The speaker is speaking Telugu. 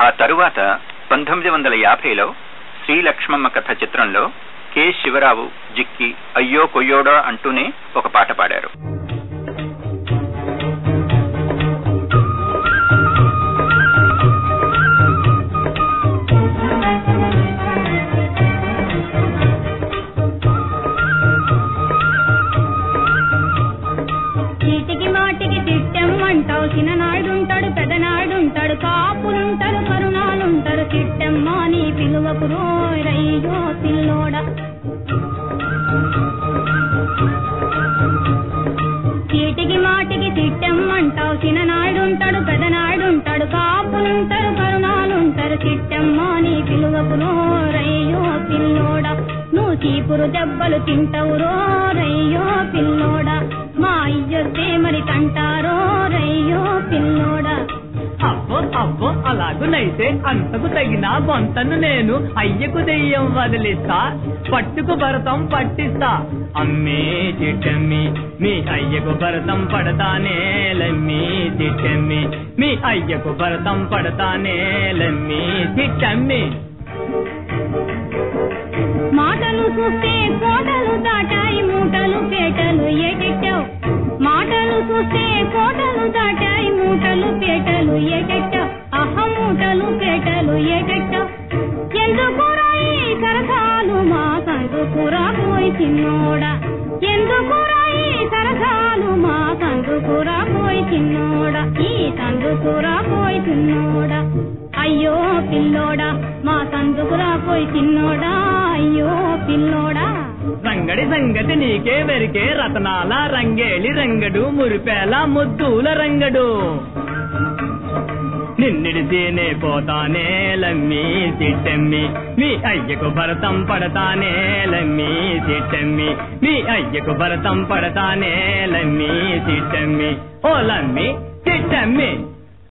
ఆ తరువాత 1950లో శ్రీ లక్ష్మమ్మ కథ చిత్రంలో కె శివరావు జిక్కి అయ్యో కొయ్యోడా అంటూనే ఒక పాట పాడారు. చిన్ననాడుంటాడు పెదనాడుంటాడు కాపులుంటారు కరుణాలుంటారు చిట్టమ్మ నీ పిలువకు రయ్యో పిల్లోడ చీటికి మాటికి చిట్టమ్మంటావు చిన్ననాడుంటాడు పెదనాడుంటాడు కాపులుంటారు కరుణాలుంటారు చిట్టమ్మ నీ పిలువకు రయ్యో పిల్లోడ నువ్వు చీపురు దెబ్బలు తింటావురో రయ్యో పిల్లోడ మా అయ్యొస్తే మరి కంటారో రయ్యో పిల్లోడా. అబ్బో అబ్బో అలాగునైతే అంతకు తగిన బొంతను నేను అయ్యకు దెయ్యం వదిలిస్తా, పట్టుకు భరతం పట్టిస్తా. అమ్మే చిట్టమ్మి మీ అయ్యకు భరతం పడతానే లమ్మి చిట్టమ్మి మీ అయ్యకు భరతం పడతానే లమ్మి చిట్టమ్మి. మాటలు చూస్తే కోటలు దాటాయి మూటలు పేటలు ఏటెట్టావు, మాటలు చూస్తే కోటలు దాటాయి మూటలు పేటలు ఏటెట్టావు, మూటలు పేటలు ఏటెట్టావు. ఎందుకురాయి సరసాలు మా సందుకురా పోయి చిన్నోడా, ఎందుకురాయి సరసాలు మా సందుకురా పోయి చిన్నోడా, ఈ సందుకురా పోయి చిన్నోడా. అయ్యో పిల్లోడా మా సందుకురా పోయి చిన్నోడా, అయ్యో పిల్లోడా. రంగడి సంగతి నీకే వెరికే రతనాల రంగేళి రంగడు మురిపేల ముద్దుల రంగడు. నిన్నిడితేనే పోతానే లమ్మి చిట్టమ్మి మీ అయ్యకు భరతం పడతానే లమ్మి చిట్టమ్మి మీ అయ్యకు భరతం పడతానే లమ్మి చిట్టమ్మి ఓ లమ్మి చిట్టమ్మి.